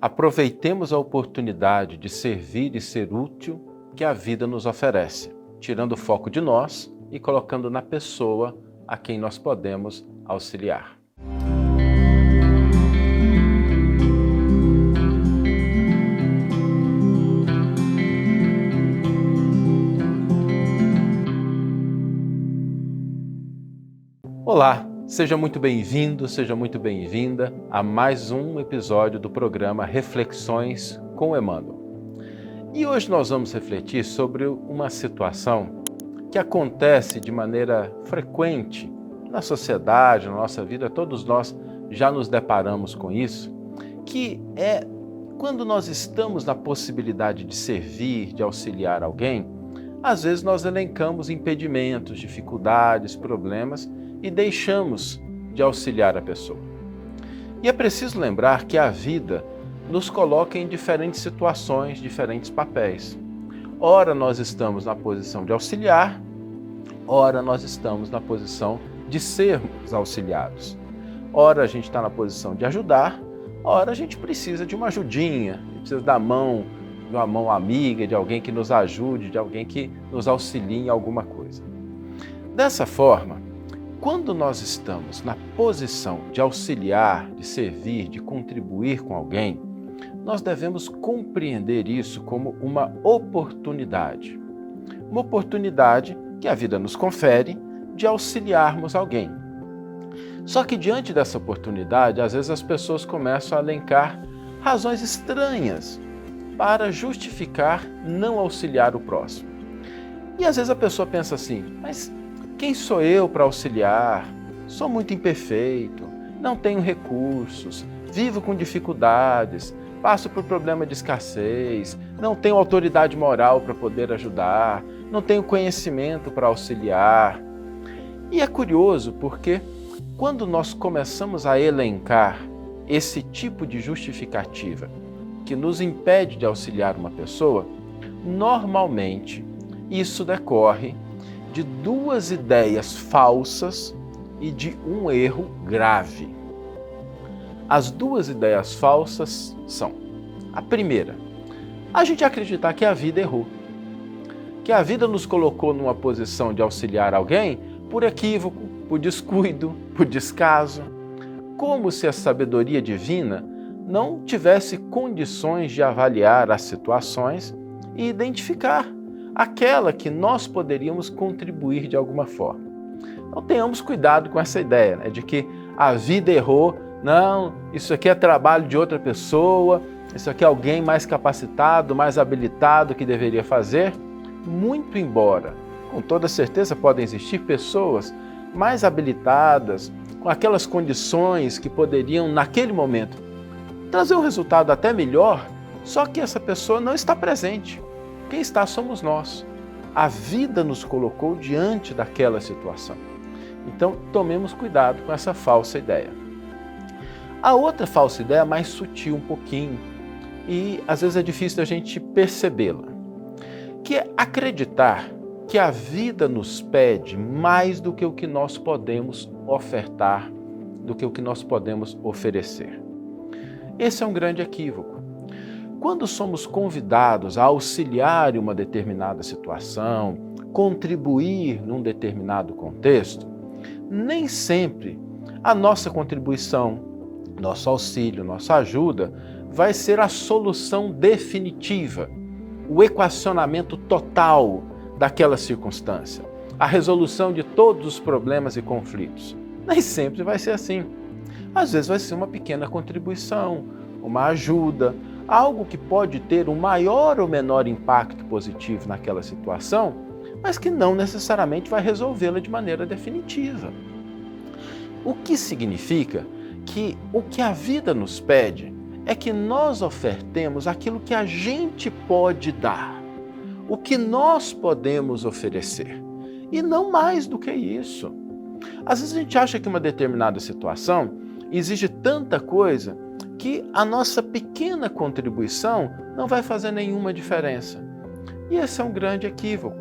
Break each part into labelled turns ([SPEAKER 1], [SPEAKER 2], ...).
[SPEAKER 1] Aproveitemos a oportunidade de servir e ser útil que a vida nos oferece, tirando o foco de nós e colocando na pessoa a quem nós podemos auxiliar. Olá, seja muito bem-vindo, seja muito bem-vinda a mais um episódio do programa Reflexões com Emmanuel. E hoje nós vamos refletir sobre uma situação que acontece de maneira frequente na sociedade, na nossa vida, todos nós já nos deparamos com isso, que é quando nós estamos na possibilidade de servir, de auxiliar alguém, às vezes nós elencamos impedimentos, dificuldades, problemas e deixamos de auxiliar a pessoa. E é preciso lembrar que a vida nos coloca em diferentes situações, diferentes papéis. Ora nós estamos na posição de auxiliar, ora nós estamos na posição de sermos auxiliados. Ora a gente está na posição de ajudar, ora a gente precisa de uma ajudinha, precisa da mão, de uma mão amiga, de alguém que nos ajude, de alguém que nos auxilie em alguma coisa. Dessa forma, quando nós estamos na posição de auxiliar, de servir, de contribuir com alguém, nós devemos compreender isso como uma oportunidade. Uma oportunidade que a vida nos confere de auxiliarmos alguém. Só que diante dessa oportunidade, às vezes as pessoas começam a elencar razões estranhas para justificar não auxiliar o próximo. E às vezes a pessoa pensa assim, mas quem sou eu para auxiliar? Sou muito imperfeito, não tenho recursos, vivo com dificuldades, passo por problema de escassez, não tenho autoridade moral para poder ajudar, não tenho conhecimento para auxiliar. E é curioso porque quando nós começamos a elencar esse tipo de justificativa que nos impede de auxiliar uma pessoa, normalmente isso decorre de duas ideias falsas e de um erro grave. As duas ideias falsas são: a primeira, a gente acreditar que a vida errou, que a vida nos colocou numa posição de auxiliar alguém por equívoco, por descuido, por descaso, como se a sabedoria divina não tivesse condições de avaliar as situações e identificar aquela que nós poderíamos contribuir de alguma forma. Então tenhamos cuidado com essa ideia, de que a vida errou, não, isso aqui é trabalho de outra pessoa, isso aqui é alguém mais capacitado, mais habilitado que deveria fazer, muito embora, com toda certeza podem existir pessoas mais habilitadas, com aquelas condições que poderiam, naquele momento, trazer um resultado até melhor, só que essa pessoa não está presente. Quem está somos nós. A vida nos colocou diante daquela situação. Então, tomemos cuidado com essa falsa ideia. A outra falsa ideia é mais sutil um pouquinho e às vezes é difícil a gente percebê-la, que é acreditar que a vida nos pede mais do que o que nós podemos ofertar, do que o que nós podemos oferecer. Esse é um grande equívoco. Quando somos convidados a auxiliar em uma determinada situação, contribuir num determinado contexto, nem sempre a nossa contribuição, nosso auxílio, nossa ajuda vai ser a solução definitiva, o equacionamento total daquela circunstância, a resolução de todos os problemas e conflitos. Nem sempre vai ser assim. Às vezes vai ser uma pequena contribuição, uma ajuda, algo que pode ter um maior ou menor impacto positivo naquela situação, mas que não necessariamente vai resolvê-la de maneira definitiva. O que significa que o que a vida nos pede é que nós ofertemos aquilo que a gente pode dar, o que nós podemos oferecer, e não mais do que isso. Às vezes a gente acha que uma determinada situação exige tanta coisa que a nossa pequena contribuição não vai fazer nenhuma diferença. E esse é um grande equívoco.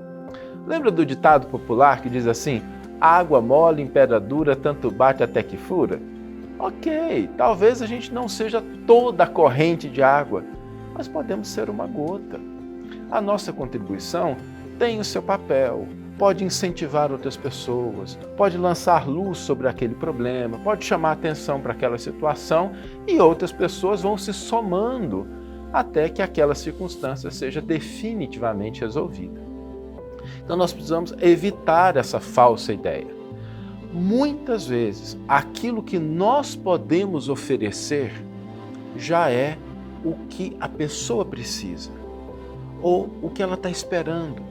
[SPEAKER 1] Lembra do ditado popular que diz assim: água mole em pedra dura, tanto bate até que fura? Ok, talvez a gente não seja toda a corrente de água, mas podemos ser uma gota. A nossa contribuição tem o seu papel, pode incentivar outras pessoas, pode lançar luz sobre aquele problema, pode chamar atenção para aquela situação e outras pessoas vão se somando até que aquela circunstância seja definitivamente resolvida. Então nós precisamos evitar essa falsa ideia. Muitas vezes, aquilo que nós podemos oferecer já é o que a pessoa precisa ou o que ela está esperando.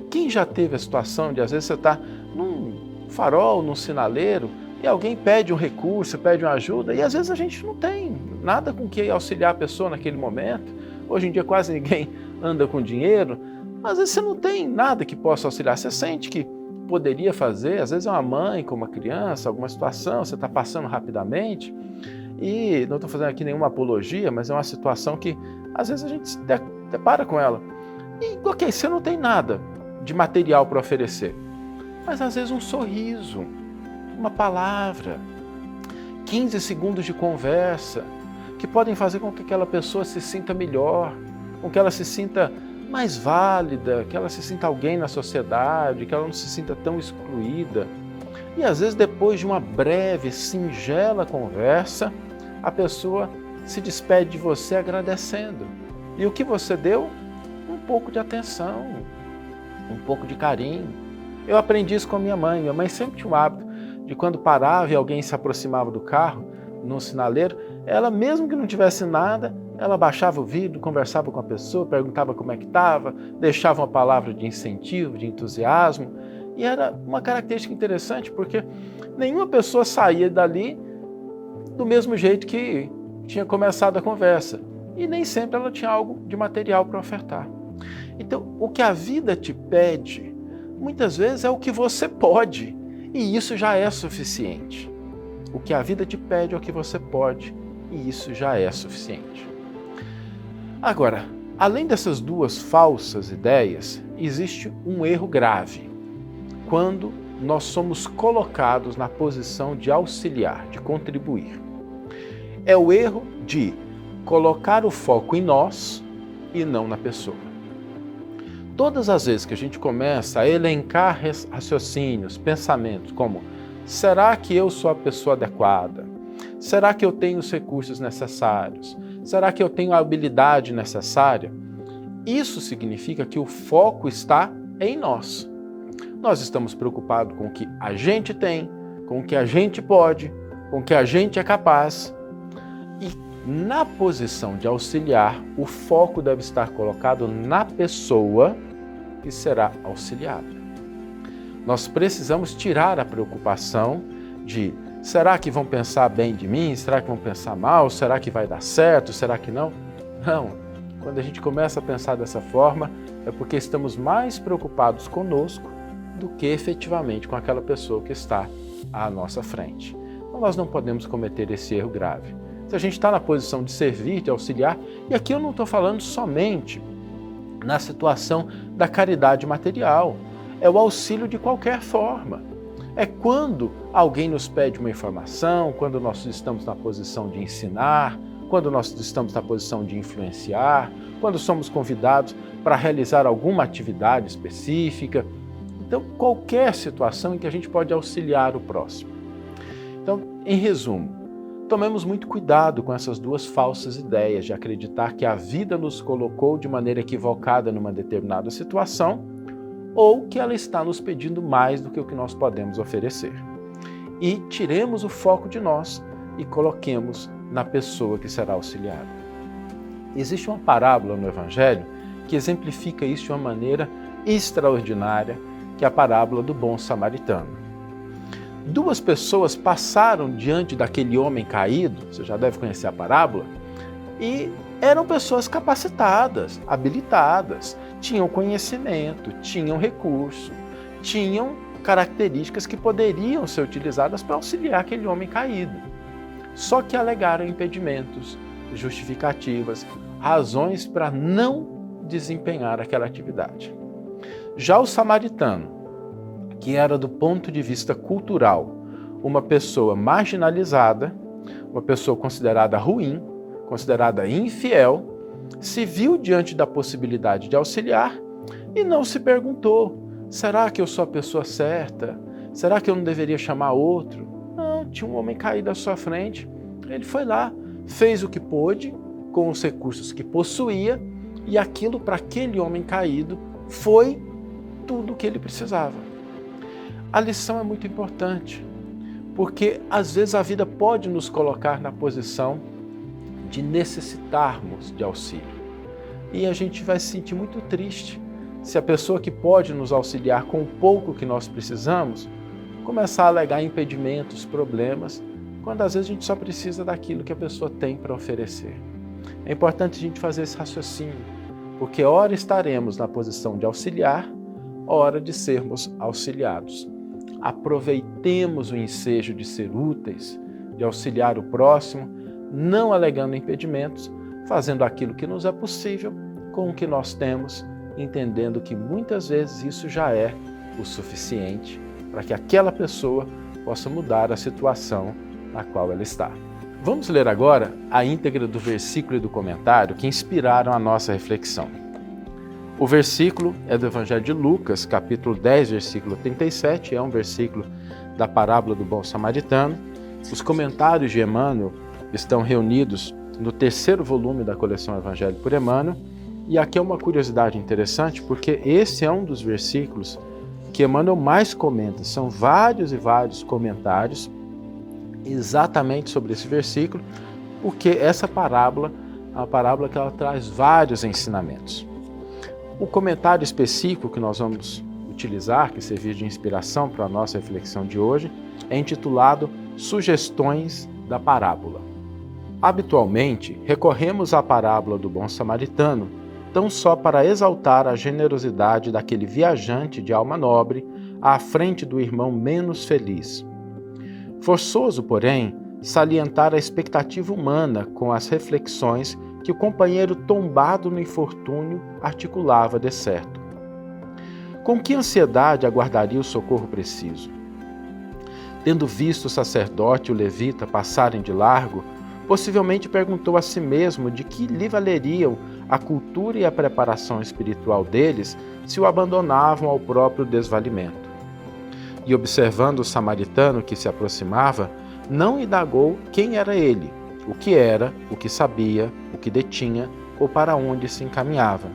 [SPEAKER 1] Quem já teve a situação de, às vezes, você está num farol, num sinaleiro, e alguém pede um recurso, pede uma ajuda, e às vezes a gente não tem nada com que auxiliar a pessoa naquele momento. Hoje em dia quase ninguém anda com dinheiro, às vezes você não tem nada que possa auxiliar. Você sente que poderia fazer, às vezes é uma mãe com uma criança, alguma situação, você está passando rapidamente, e não estou fazendo aqui nenhuma apologia, mas é uma situação que às vezes a gente se depara com ela. E ok, você não tem nada de material para oferecer, mas às vezes um sorriso, uma palavra, 15 segundos de conversa, que podem fazer com que aquela pessoa se sinta melhor, com que ela se sinta mais válida, que ela se sinta alguém na sociedade, que ela não se sinta tão excluída. E às vezes, depois de uma breve, singela conversa, a pessoa se despede de você agradecendo. E o que você deu? Um pouco de atenção, um pouco de carinho. Eu aprendi isso com a minha mãe. Minha mãe sempre tinha o hábito de, quando parava e alguém se aproximava do carro, no sinaleiro, ela, mesmo que não tivesse nada, ela baixava o vidro, conversava com a pessoa, perguntava como é que estava, deixava uma palavra de incentivo, de entusiasmo. E era uma característica interessante, porque nenhuma pessoa saía dali do mesmo jeito que tinha começado a conversa. E nem sempre ela tinha algo de material para ofertar. Então, o que a vida te pede, muitas vezes é o que você pode. E isso já é suficiente. O que a vida te pede é o que você pode. E isso já é suficiente. Agora, além dessas duas falsas ideias, existe um erro grave. Quando nós somos colocados na posição de auxiliar, de contribuir. É o erro de colocar o foco em nós e não na pessoa. Todas as vezes que a gente começa a elencar raciocínios, pensamentos como: será que eu sou a pessoa adequada? Será que eu tenho os recursos necessários? Será que eu tenho a habilidade necessária? Isso significa que o foco está em nós. Nós estamos preocupados com o que a gente tem, com o que a gente pode, com o que a gente é capaz. E na posição de auxiliar, o foco deve estar colocado na pessoa que será auxiliada. Nós precisamos tirar a preocupação de: será que vão pensar bem de mim? Será que vão pensar mal? Será que vai dar certo? Será que não? Não. Quando a gente começa a pensar dessa forma, é porque estamos mais preocupados conosco do que efetivamente com aquela pessoa que está à nossa frente. Então nós não podemos cometer esse erro grave. Se a gente está na posição de servir, de auxiliar, e aqui eu não estou falando somente na situação da caridade material, é o auxílio de qualquer forma. É quando alguém nos pede uma informação, quando nós estamos na posição de ensinar, quando nós estamos na posição de influenciar, quando somos convidados para realizar alguma atividade específica. Então, qualquer situação em que a gente pode auxiliar o próximo. Então, em resumo, tomemos muito cuidado com essas duas falsas ideias de acreditar que a vida nos colocou de maneira equivocada numa determinada situação ou que ela está nos pedindo mais do que o que nós podemos oferecer. E tiremos o foco de nós e coloquemos na pessoa que será auxiliada. Existe uma parábola no Evangelho que exemplifica isso de uma maneira extraordinária, que é a parábola do bom samaritano. Duas pessoas passaram diante daquele homem caído, você já deve conhecer a parábola, e eram pessoas capacitadas, habilitadas, tinham conhecimento, tinham recurso, tinham características que poderiam ser utilizadas para auxiliar aquele homem caído. Só que alegaram impedimentos, justificativas, razões para não desempenhar aquela atividade. Já o samaritano, que era do ponto de vista cultural uma pessoa marginalizada, uma pessoa considerada ruim, considerada infiel, se viu diante da possibilidade de auxiliar e não se perguntou: será que eu sou a pessoa certa? Será que eu não deveria chamar outro? Não, tinha um homem caído à sua frente. Ele foi lá, fez o que pôde com os recursos que possuía, e aquilo para aquele homem caído foi tudo o que ele precisava. A lição é muito importante, porque às vezes a vida pode nos colocar na posição de necessitarmos de auxílio. E a gente vai se sentir muito triste se a pessoa que pode nos auxiliar com o pouco que nós precisamos começar a alegar impedimentos, problemas, quando às vezes a gente só precisa daquilo que a pessoa tem para oferecer. É importante a gente fazer esse raciocínio, porque ora estaremos na posição de auxiliar, ora de sermos auxiliados. Aproveitemos o ensejo de ser úteis, de auxiliar o próximo, não alegando impedimentos, fazendo aquilo que nos é possível com o que nós temos, entendendo que muitas vezes isso já é o suficiente para que aquela pessoa possa mudar a situação na qual ela está. Vamos ler agora a íntegra do versículo e do comentário que inspiraram a nossa reflexão. O versículo é do Evangelho de Lucas, capítulo 10, versículo 37, é um versículo da parábola do bom samaritano. Os comentários de Emmanuel estão reunidos no 3º volume da coleção Evangelho por Emmanuel, e aqui é uma curiosidade interessante, porque esse é um dos versículos que Emmanuel mais comenta. São vários e vários comentários exatamente sobre esse versículo, porque essa parábola é uma parábola que ela traz vários ensinamentos. O comentário específico que nós vamos utilizar, que servir de inspiração para a nossa reflexão de hoje, é intitulado Sugestões da Parábola. Habitualmente, recorremos à parábola do bom samaritano tão só para exaltar a generosidade daquele viajante de alma nobre à frente do irmão menos feliz. Forçoso, porém, salientar a expectativa humana com as reflexões que o companheiro tombado no infortúnio articulava de certo. Com que ansiedade aguardaria o socorro preciso? Tendo visto o sacerdote e o levita passarem de largo, possivelmente perguntou a si mesmo de que lhe valeriam a cultura e a preparação espiritual deles se o abandonavam ao próprio desvalimento. E observando o samaritano que se aproximava, não indagou quem era ele, o que sabia, o que detinha ou para onde se encaminhava.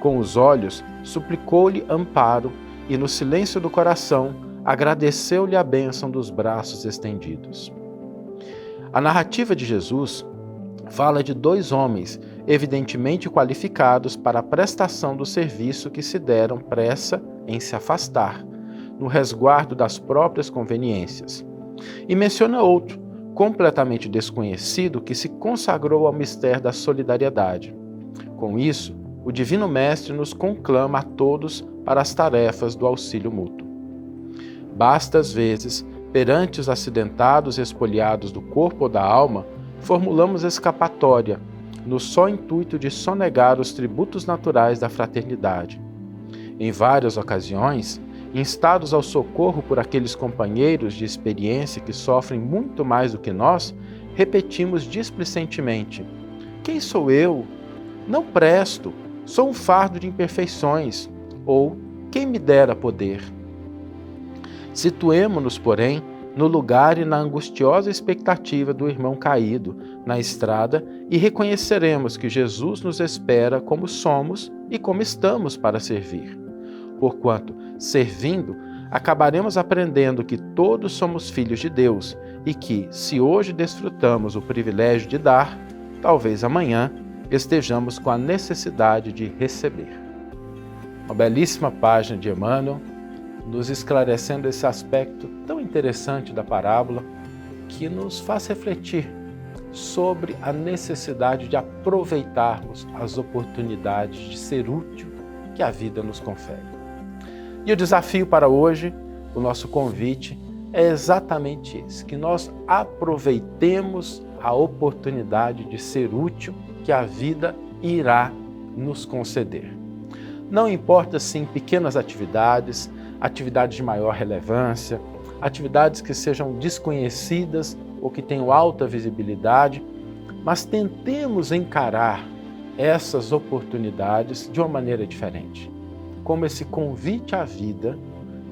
[SPEAKER 1] Com os olhos, suplicou-lhe amparo e, no silêncio do coração, agradeceu-lhe a bênção dos braços estendidos. A narrativa de Jesus fala de 2 homens, evidentemente qualificados para a prestação do serviço que se deram pressa em se afastar, no resguardo das próprias conveniências. E menciona outro, completamente desconhecido, que se consagrou ao mistério da solidariedade. Com isso, o Divino Mestre nos conclama a todos para as tarefas do auxílio mútuo. Basta, às vezes, perante os acidentados e espoliados do corpo ou da alma, formulamos escapatória, no só intuito de sonegar os tributos naturais da fraternidade. Em várias ocasiões, instados ao socorro por aqueles companheiros de experiência que sofrem muito mais do que nós, repetimos displicentemente: quem sou eu? Não presto, sou um fardo de imperfeições, ou quem me dera poder. Situemo-nos, porém, no lugar e na angustiosa expectativa do irmão caído na estrada e reconheceremos que Jesus nos espera como somos e como estamos para servir. Porquanto, servindo, acabaremos aprendendo que todos somos filhos de Deus e que, se hoje desfrutamos o privilégio de dar, talvez amanhã estejamos com a necessidade de receber. Uma belíssima página de Emmanuel, nos esclarecendo esse aspecto tão interessante da parábola, que nos faz refletir sobre a necessidade de aproveitarmos as oportunidades de ser útil que a vida nos confere. E o desafio para hoje, o nosso convite, é exatamente esse, que nós aproveitemos a oportunidade de ser útil que a vida irá nos conceder. Não importa se em pequenas atividades, atividades de maior relevância, atividades que sejam desconhecidas ou que tenham alta visibilidade, mas tentemos encarar essas oportunidades de uma maneira diferente, como esse convite à vida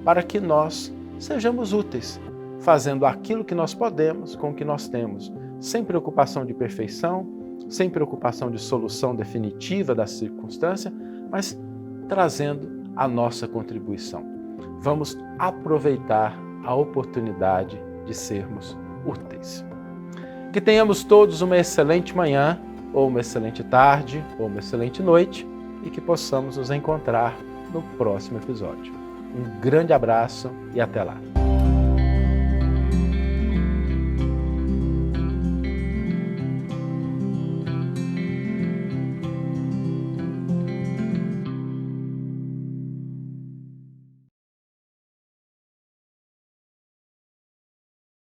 [SPEAKER 1] para que nós sejamos úteis, fazendo aquilo que nós podemos com o que nós temos, sem preocupação de perfeição, sem preocupação de solução definitiva da circunstância, mas trazendo a nossa contribuição. Vamos aproveitar a oportunidade de sermos úteis. Que tenhamos todos uma excelente manhã, ou uma excelente tarde, ou uma excelente noite, e que possamos nos encontrar no próximo episódio. Um grande abraço e até lá!